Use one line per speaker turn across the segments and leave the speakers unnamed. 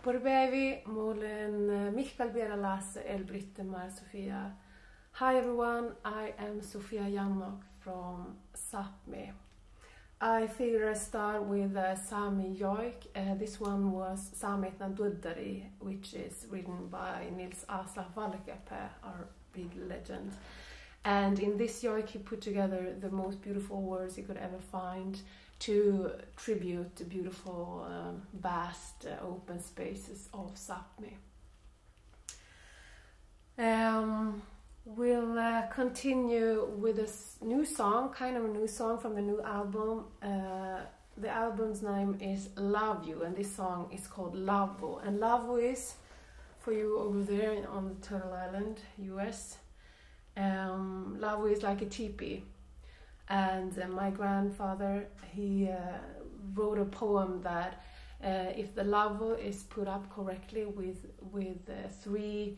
Porbevi mulen Mihkel Vieralas Elbrittemar Sofia. Hi everyone, I am Sofia Jannok from Sápmi. I figure I start with Sámieatnan. This one was Sámieatnan Duoddariid, which is written by Nils Aslak Valkeapää, our big legend. And in this yoik he put together the most beautiful words he could ever find to tribute the beautiful, vast, open spaces of Sápmi. We'll continue with a new song, kind of a new song from the new album. The album's name is Lávvu, and this song is called Lávvu. And Lávvu is, for you over there on the Turtle Island, US, Lávvu is like a teepee. And my grandfather, he wrote a poem that if the Lávvu is put up correctly with three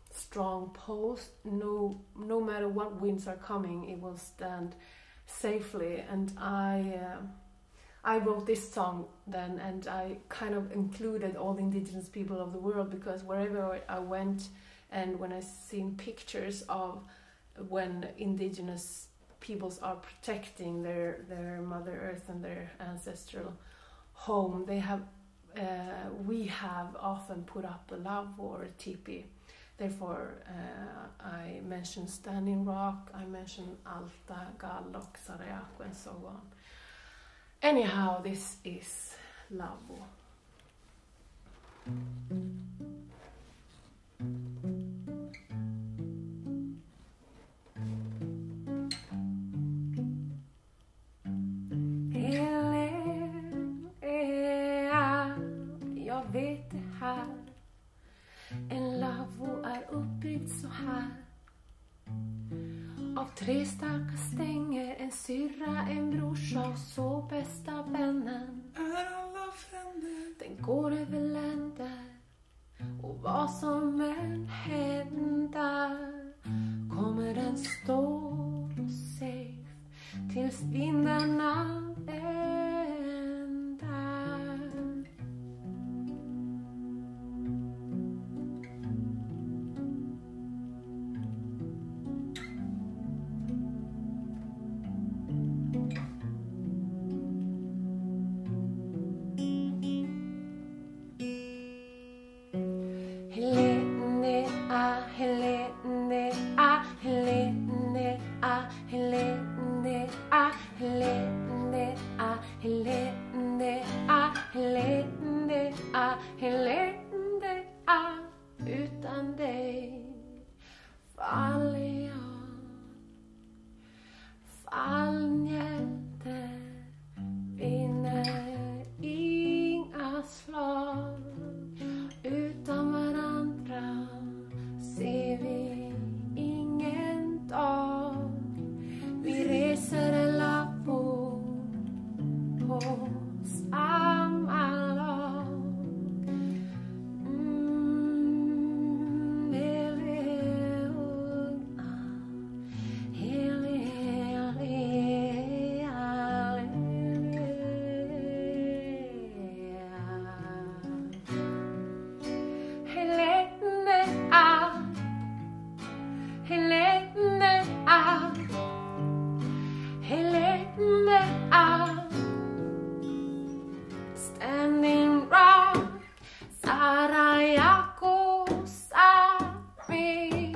strong poles, no matter what winds are coming, it will stand safely. And I wrote this song then, and I kind of included all the indigenous people of the world, because wherever I went and when I seen pictures of when indigenous peoples are protecting their Mother Earth and their ancestral home, we have often put up a Lávvu or a teepee. Therefore, I mentioned Standing Rock, I mentioned Alta, Gallok, Sarayaku, and so on. Anyhow, this is Lávvu. Jag vet det här. En Lávvu är uppbyggd så här. Av 3 starka stänger, en syrra, en brorsa och så bästa vännen.
Är alla fränder.
Den går över länder, och vad som än händer kommer den stå safe tills vindarna vänder. Utan dig faller jag, fallnjälte vinner inga slag. Utan varandra ser vi ingen dag. Vi reser en Lávvu på samma lag. Standing rock, Sarayaku, Sápmi,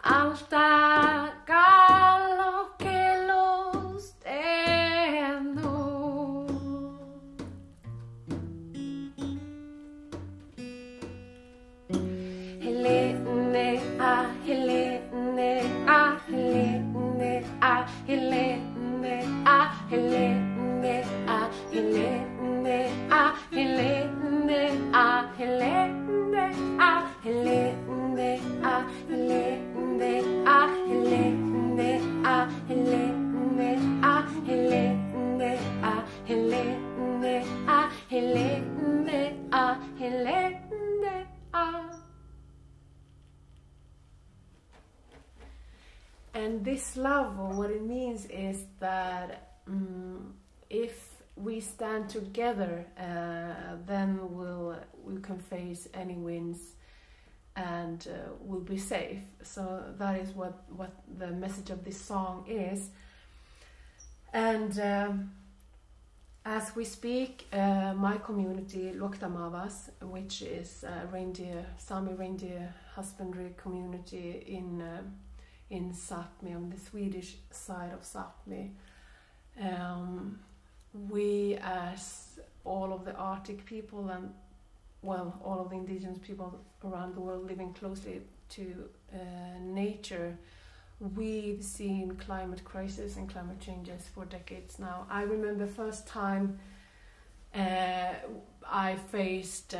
Alta, Gallok, Steno. Helene, Helene, Helene, Helene, Helene, Helene, Helene, Helene, Helene, Helene, Helene, Helene, Helene, Helene. And this Lávvu, what it means is that if we stand together, then we can face any winds and we'll be safe. So that is what the message of this song is. And as we speak, my community, Loktamavas, which is a Sami reindeer husbandry community in Sápmi, on the Swedish side of Sápmi, we, as all of the Arctic people and all of the indigenous people around the world living closely to nature, we've seen climate crisis and climate changes for decades now. I remember first time I faced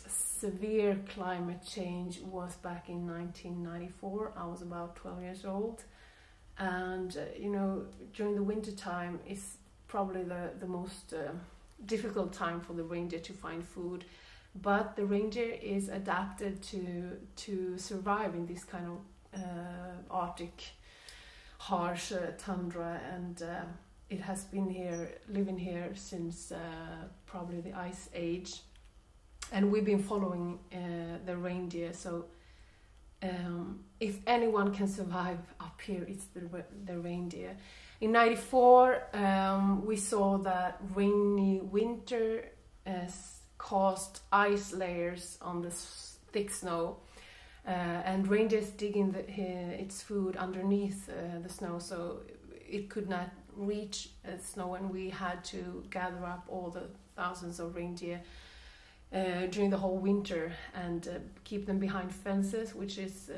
severe climate change was back in 1994. I was about 12 years old, and during the winter time is probably the most difficult time for the reindeer to find food, but the reindeer is adapted to survive in this kind of Arctic harsh tundra, and it has been living here since probably the Ice Age, and we've been following the reindeer. So if anyone can survive up here, it's the reindeer. In '94 we saw that rainy winter caused ice layers on the thick snow, and reindeers digging its food underneath the snow, so it could not reach snow, and we had to gather up all the thousands of reindeer during the whole winter and keep them behind fences, which is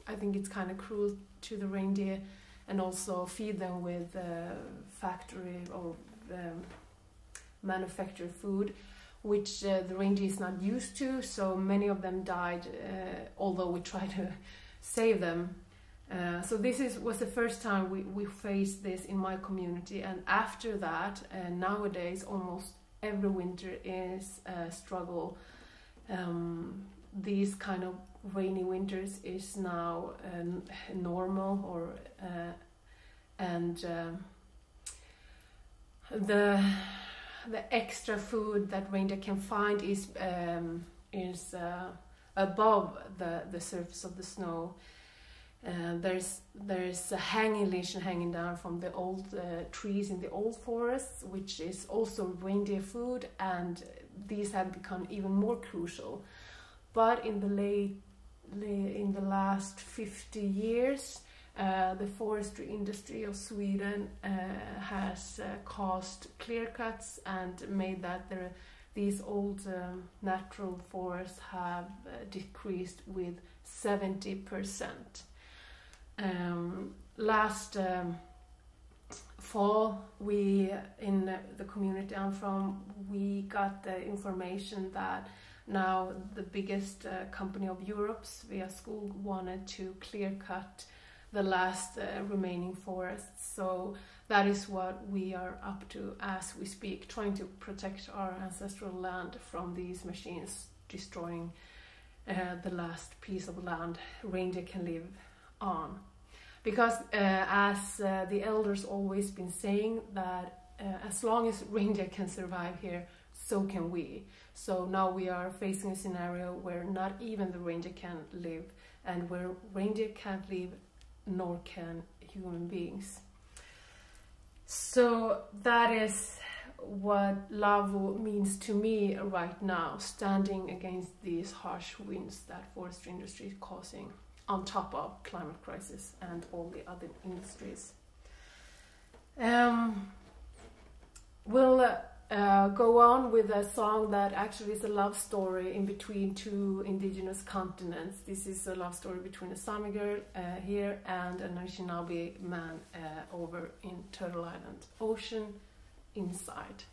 I think it's kind of cruel to the reindeer, and also feed them with factory or manufactured food, which the reindeer is not used to, so many of them died, although we tried to save them. So this was the first time we faced this in my community, and after that, nowadays almost every winter is a struggle. These kind of rainy winters is now normal, or and the extra food that reindeer can find is above the surface of the snow. There's a hanging leash hanging down from the old trees in the old forests, which is also reindeer food, and these have become even more crucial. But in the last 50 years, the forestry industry of Sweden has caused clear cuts and made that these old natural forests have decreased with 70%. Last fall, we in the community I'm from, we got the information that now the biggest company of Europe, Sveaskog, wanted to clear cut the last remaining forests. So that is what we are up to as we speak, trying to protect our ancestral land from these machines destroying the last piece of land reindeer can live on. Because as the elders always been saying, that as long as reindeer can survive here, so can we. So now we are facing a scenario where not even the reindeer can live, and where reindeer can't live, nor can human beings. So that is what Lávvu means to me right now, standing against these harsh winds that forestry industry is causing, on top of climate crisis and all the other industries. We'll go on with a song that actually is a love story in between two indigenous continents. This is a love story between a Sami girl here and an Anishinaabe man over in Turtle Island, Ocean Inside.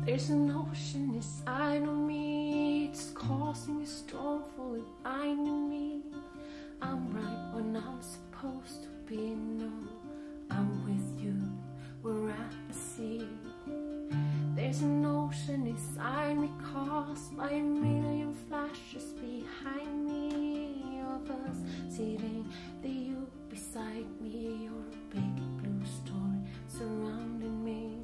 There's an ocean inside of me, it's causing a storm fully blinding me. I'm right when I'm supposed to be, no, I'm with you, we're at the sea. There's There's an ocean inside me caused by a million flashes behind me of us sitting there, you beside me, your big blue story surrounding me.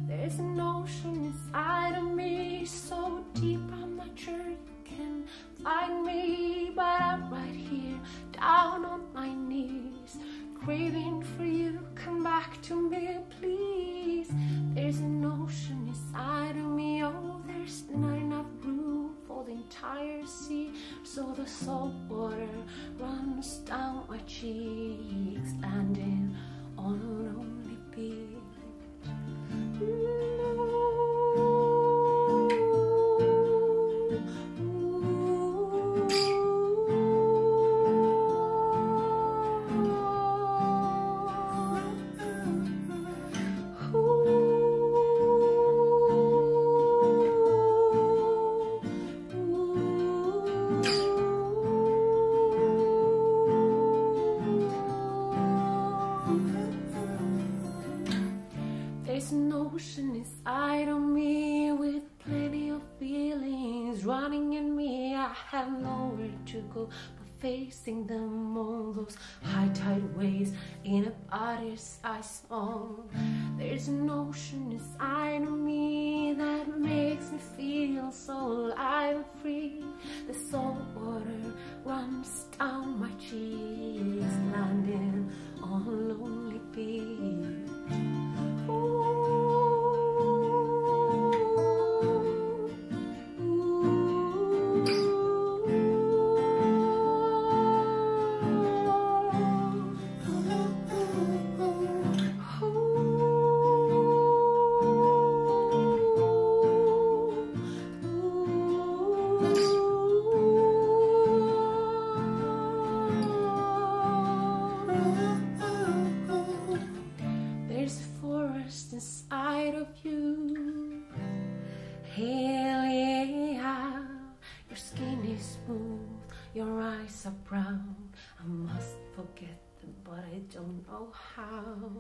There's an ocean inside of me, so deep I'm not sure you can find me, but I'm right here, down on my knees, craving for you, come back to me, please. There's an ocean inside of me, oh, there's not enough room for the entire sea, so the salt water runs down my cheeks, landing on a lonely beach. There's an ocean inside of me with plenty of feelings running in me. I have nowhere to go but facing them, all those high tide waves in a body's ice small. There's an ocean inside of me that makes me feel so alive and free. The salt water runs down my cheeks, landing on a lonely beach. Inside of you, hell yeah, your skin is smooth, your eyes are brown. I must forget them, but I don't know how.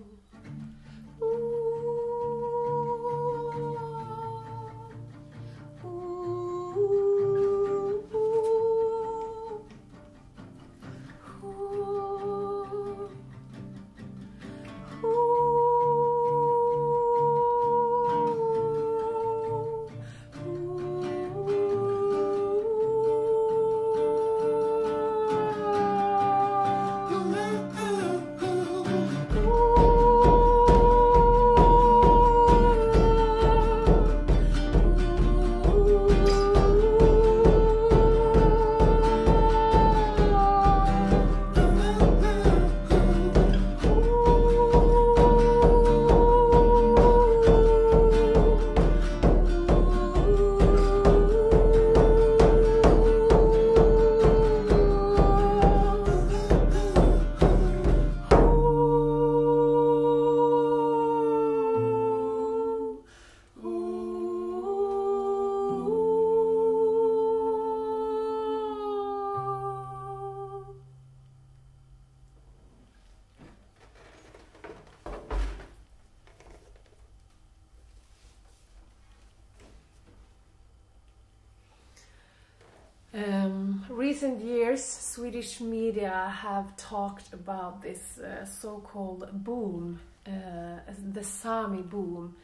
Recent years, Swedish media have talked about this so-called boom, the Sami boom.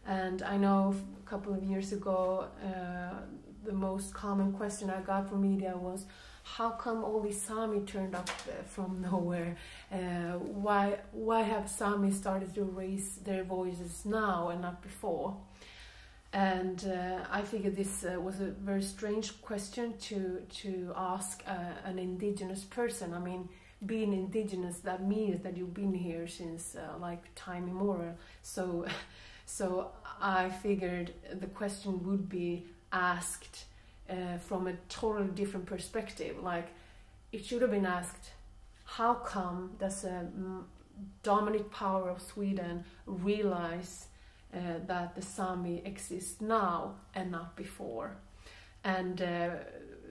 And I know a couple of years ago, the most common question I got from media was, how come all these Sami turned up from nowhere? Why have Sami started to raise their voices now and not before? And I figured this was a very strange question to ask an indigenous person. I mean, being indigenous, that means that you've been here since like time immemorial. So I figured the question would be asked from a totally different perspective. Like, it should have been asked, how come does a dominant power of Sweden realize that the Sami exist now and not before? And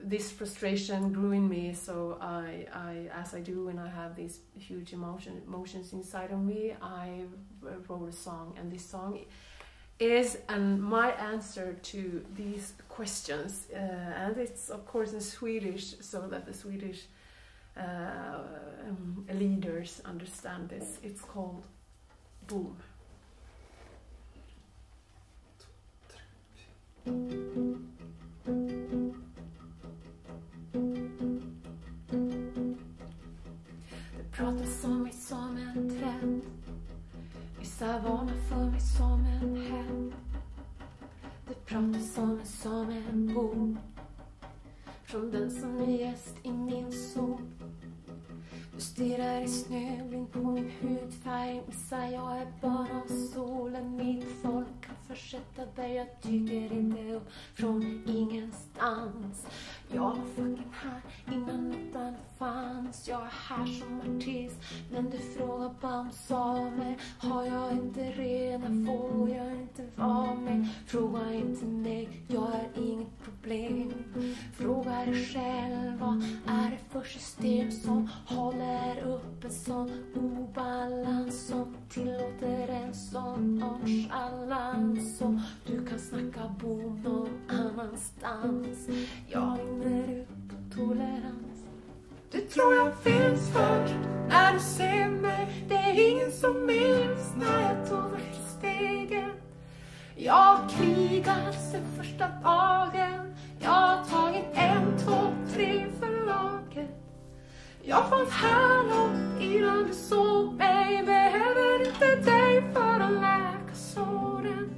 this frustration grew in me, so I as I do when I have these huge emotions inside of me, I wrote a song. And this song is my answer to these questions, and it's of course in Swedish, so that the Swedish leaders understand this. It's called boom. Det pratas om mig som en trend. Vissa varnar för mig som en hämnd. Det pratas om mig som en bok från den som är gäst i min zon. Du stirrar i snöblind på min hudfärg. Missar jag är barn av solen. Mitt folk kan försätta där jag dyker inte upp från ingenstans. Jag var fucking här innan något annat fanns. Jag är här som artist, men du frågar bara om samer. Har jag inte rena får jag inte vara med. Fråga inte mig, jag är inget problem. Fråga dig själv, vad är det för system som håller upp en sån obalans, som tillåter en sån nonchalans, så du kan snacka boom någon annanstans. Jag vinner ut på tolerans. Du tror jag finns först när du ser mig. Det är ingen som minns när jag tog första stegen. Jag har krigat sen första dagen. Jag har tagit 1, 2, 3 för laget. Jag fanns här långt innan du såg mig. Behöver inte dig för att läka såren.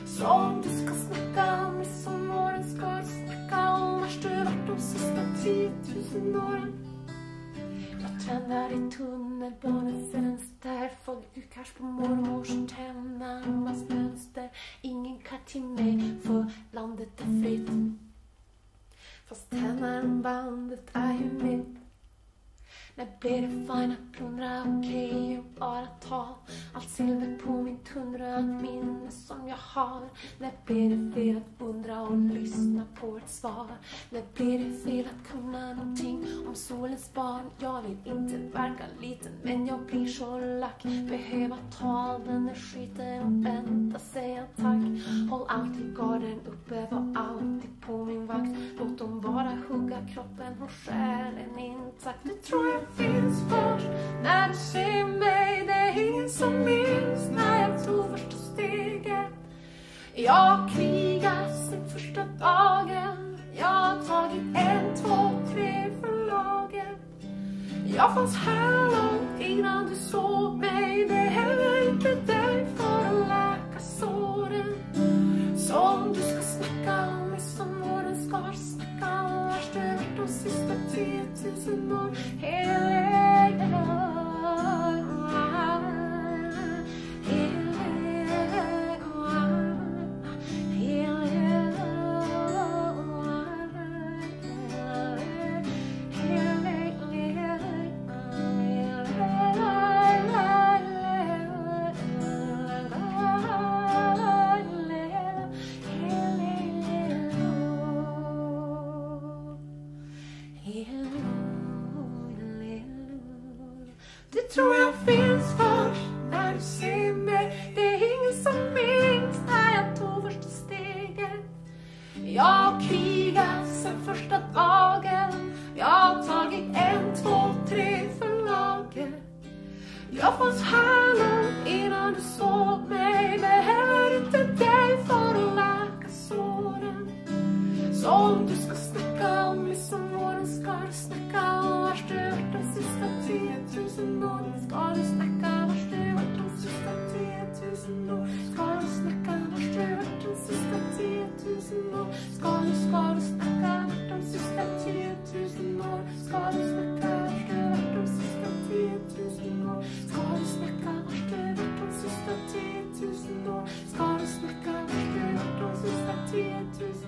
Så om du ska snacka om mig som åren, ska du snacka om vars du varit de sista 10 000 åren. Jag trendar i tunnelbanefönster, folkdukars på mormors tändarnas mönster. Ingen kan till mig för landet är fritt. Fast tändarbandet är ju mitt. När blir det fine att plundra, okej, och bara ta allt silver på min tundra, att minne som jag har. När blir det fel att undra och lyssna på ett svar? När blir det fel att kunna någonting om solens barn? Jag vill inte verka liten, men jag blir så lack. Behöva ta all den där skiten och vänta säga tack. Håll alltid garden uppe, var alltid på min vakt. Låt dem bara hugga kroppen och själen intakt. Du tror jag finns först när du ser mig. Det är ingen som minns när jag tog första steget. Jag har krigat sen första dagen. Jag har tagit 1, 2, 3 för laget. Jag fanns här långt innan du såg mig. Behöver inte dig för att läka såren. Så om du ska snacka om mig som åren, ska du snacka om vars du varit de sista 10 000 år. Du tror jag finns först när du ser mig. Det är ingen som minns när jag tog första steget. Jag har krigat sen första dagen. Jag har tagit 1, 2, 3 för laget. Jag fanns här långt innan du såg mig. Behöver inte dig för att läka såren. Så om du ska snacka om mig som åren, ska du snacka om vars du varit de sista 10 000 år. Ska du snacka vars du varit de sista 10 000 år. Ska du snacka vars du varit de sista 10 000 år. Ska du snacka vart de sista 10 000 år. Ska du snacka vars du varit de sista 10 000 år. Ska du snacka vars du varit de sista 10 000 år. Ska du snacka vars du varit de sista 10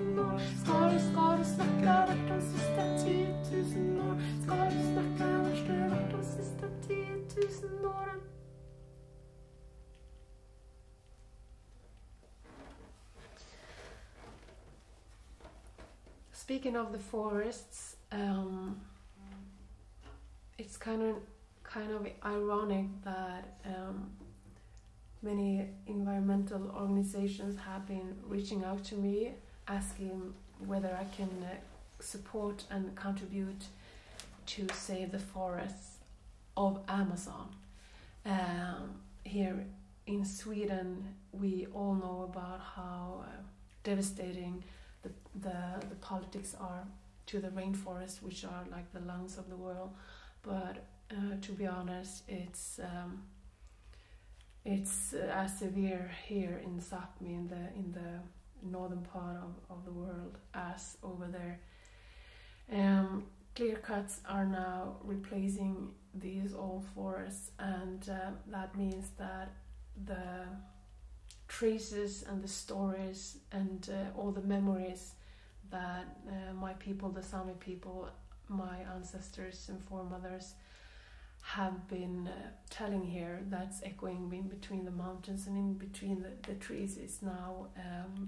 000 år. Ska du snacka vart de sista 10 000 år. Ska du snacka vars du varit de sista 10 000 åren. Speaking of the forests, it's kind of ironic that many environmental organizations have been reaching out to me asking whether I can support and contribute to save the forests of Amazon. Here in Sweden, we all know about how devastating the politics are to the rainforest, which are like the lungs of the world. But to be honest, it's as severe here in Sápmi, in the northern part of the world, as over there. Clear cuts are now replacing these old forests, and that means that the traces and the stories and all the memories that my people, the Sami people, my ancestors and foremothers have been telling here, that's echoing in between the mountains and in between the trees, is now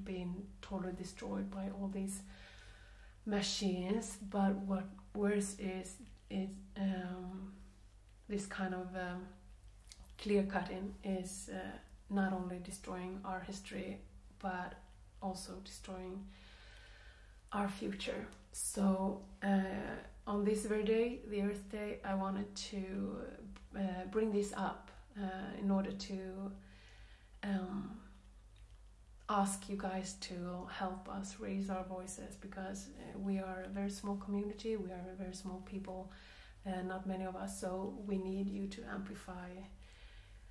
being totally destroyed by all these machines. But what worse is this kind of clear cutting is not only destroying our history but also destroying our future. So on this very day, the Earth Day, I wanted to bring this up in order to ask you guys to help us raise our voices, because we are a very small community, we are a very small people, not many of us, so we need you to amplify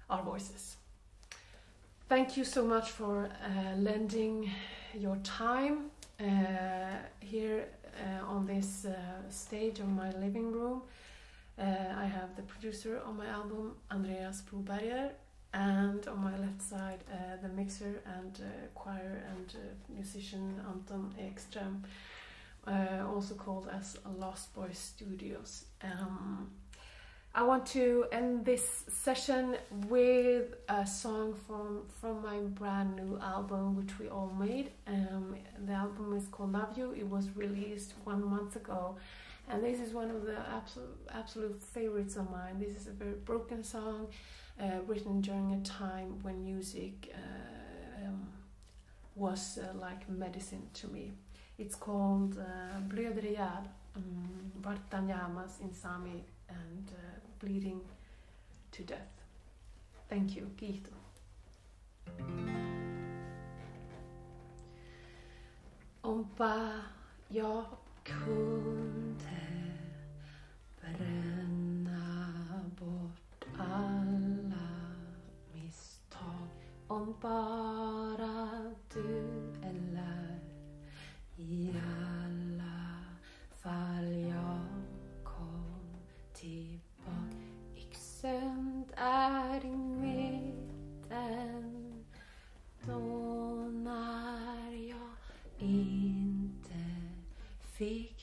our voices. Thank you so much for lending your time here on this stage of my living room. I have the producer of my album, Andreas Broberger, and on my left side the mixer and choir and musician Anton Ekström, also called as Lost Boys Studios. I want to end this session with a song from my brand new album, which we all made. The album is called Lávvu. It was released 1 month ago, and this is one of the absolute favorites of mine. This is a very broken song, written during a time when music was like medicine to me. It's called Blöder Ihjäl, Vartan Jamas in Sami, and bleeding to death. Thank you. Kiitos. Ompa jag kunde bränna bort alla misstag, om bara du eller i alla fall jag kom tillbaka. Yxen är i mitten då när jag inte fick